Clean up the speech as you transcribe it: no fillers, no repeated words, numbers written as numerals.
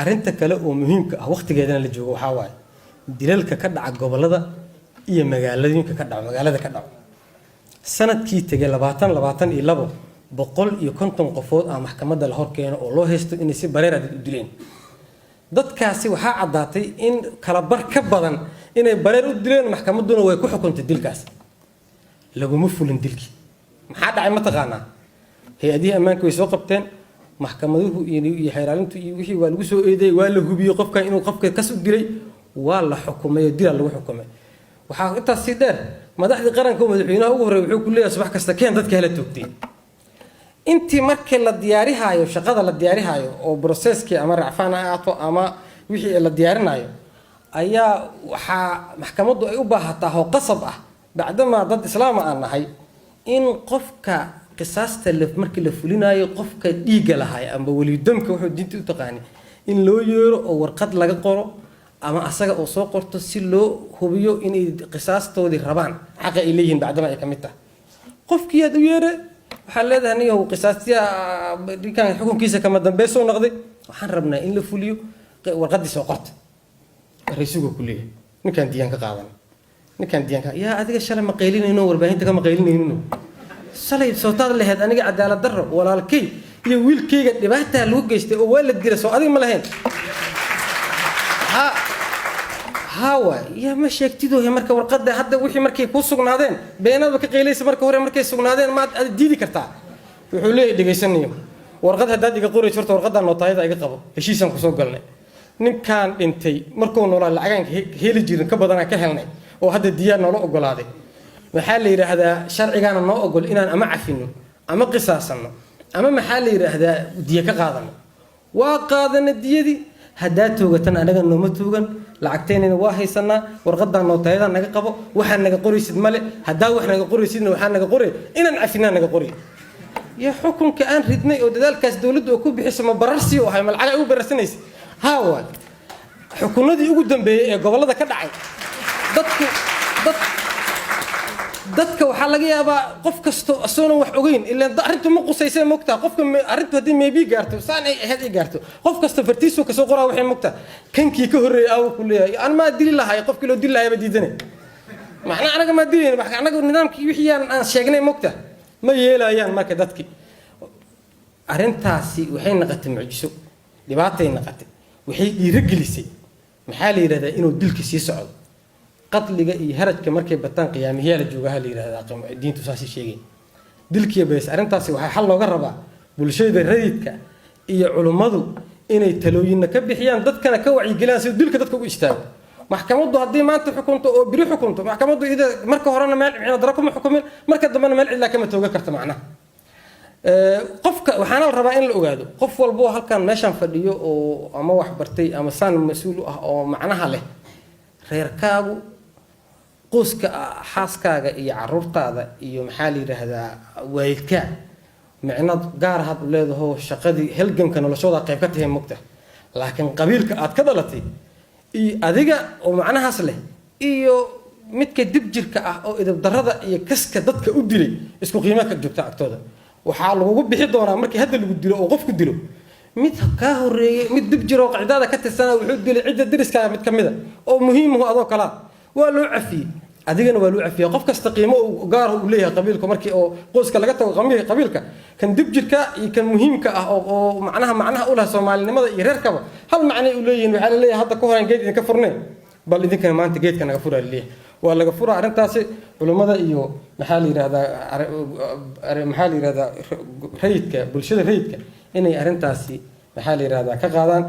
arrinta kale oo muhiimka ah waqtigeedana la joogo waxa waaye dilalka ka dhaca gobolada iyo magaalooyinka ka dhaca magaalada ka dhaca sanadkii tagay 2022 150 qofood ah maxkamadda la horkeeno oo loo haysto inay si bareer ah u dileen dadkaasi waxa cadaatay in kala bar ka badan inay bareer u dileen maxkamadduna way ku xukuntay dilkaas laguma fulin dilkii maxaa dhacay ma taqaanaa hay'adaha ammaanka way soo qabteen maxkamaduhu iyo xeeraalintu iyo wixii waa lagu soo eeday waa la hubiyay qofka inuu qofka ka soo dilay waa la xukumay dil lagu xukumay waxa intaas si dheer madaxda qaranka madaxweynaha ugu horeeyay wuxuu ku leeyahay subax kasta keen dadka hela toogtay intii markii la diyaarinayo shaqada la diyaarinayo oo processkii ama racfaan ahaato ama wixii la diyaarinayo ayaa waxa maxkamaddu ay u baahataa oo qasab ah bacdama dad islaam aan nahay in qofka qisaasta markii la fulinayo qofka dhiiga lahay ama walidamka wuxuu diinta u taqaani in loo yeero oo warqad laga qoro ama asaga oo soo qorto si loo hubiyo inay qisaastoodii rabaan xaq ay leeyihiin bacdama ay kamid tahay qofkii aad u yeeray waxa leedahay aniga qisaastiya dhikan xukunkiisa kama dambeeyso noqday waxaan rabnaa in la fuliyo warqadii soo qorto raysugu kulliye ninkan diyan ka qaadan ninkan diyan ka yaa adiga shalay ma qeylinayno warbaahinta kama qeylinayno shalay sootaad lahayd aniga cadaalad darro walaalkay iyo wiilkayga dhibaato lagu geystay oo waa la dilay soo adiga ma lahayn hawa ya ma sheegtido marka warqada hadda wixii markay ku sugnaadeen beenada ka qeyleysa marka hore markay sugnaadeen ma aad diidi kartaa wuxuu leeyahay dhigaysanayo warqad hadda iga qoray jirto warqadan nootayada iga qabo heshiisan ku soo galnay ninkan dhintay markuu noolaa lacagan heli jirin ka badan ka helnay oo hadda diyaar noo ogolaaday waxa la yiraahdaa sharcigaana noo ogol inaan ama cafino ama qisaasano ama maxaa la yiraahdaa diya ka qaadano waa qaadana diyadii hadda toogatan anaga nooma toogan lacagteena waa haysanaa warqadan nootayada naga qabo waxa naga qoraysid male hadda wax naga qoraysidna waxa naga qoray inaan cafinaa naga qoray ya xukunka aan ridnay oo dadaalkaas dawladdu ku bixiso ma bararsi oo hay malcaga ugu bararsanaysa hawa xukunadii ugu dambeeyay ee gobolada ka dhacay dadka waxa laga yaabaa qof kasto asoon wax ogeyn ilaa arintu ma qusaysan moogtaa qofka arintu hadii maybe gaarto saan ay ahayd ay gaarto qof kasta fartiisu ka soo qoraa waxay moogtaa kankii ka horeeyay aw ku leeyahay aan ma dili lahay qofkii loo dili lahay ba diidanay macna anaga ma dilin wax anaga nidaamkii wixii aan sheegnay moogtaa ma yeelayaan marka dadkii arintaasi waxay naqatay mucjiso dhibaatay naqatay waxay dhiirigelisay maxaa la yiraahdaa inuu dilka sii socdo qatliga iyo harajka markay bataan qiyaamihiya la joogaha la yiraahdaa diintu saasi sheegay dilkiya bees arintaasi waxa xal looga rabaa bulshada rayidka iyo culimadu inay talooyin ka bixiyaan dadkana ka wacyi geliyaan si dilka dadka u istaago maxkamaddu hadii maanta xukunto oo biri xukunto maxkamaddu ida marka horena meel cina dara kuma xukumin marka dambana meel cid la kama tooga karta macnaha qofka waxaana la rabaa in la ogaado qof walba halkan meeshan fadhiyo oo ama wax bartay ama saan mas'uul ah oo macnaha leh reerkaagu qoyska xaaskaaga iyo caruurtaada iyo maxaa la yiraahdaa waalidka macnad gaar ah u leedahay shaqadii halganka noloshooda qayb ka tahay mugta laakiin qabiilka aad ka dhalatay iyo adiga oo macnahaas leh iyo midka dib jirka ah oo idab darada iyo kaska dadka u dilay isku qiimo ka joogta agtooda waxa lagu bixi doonaa markii hadda lagu dilo oo qofku dilo mid ka horeeyay mid dib jiro qacdada ka tirsan wuxuu dilay cid diriska mid kamida oo muhiim ah adoo kala waa loo cafiyay adigana waa loo cafiyay qof kasta qiimo gaar ah u leeyahay qabiilka markii oo qoyska laga tago qabiilka kan dib jirka iyo kan muhiimka ah oo macnaha u leh Soomaalinimada iyo reerkaba hal macnay u leeyihiin waxa la leeyahay hadda ka horaan geed idin ka furnay bal idinkana maanta geedka naga furaa leeyahay waa laga furaa arintaasi culimada iyo maxaa la yiraahdaa rayidka bulshada rayidka inay arintaasi maxaa la yiraahdaa ka qaadaan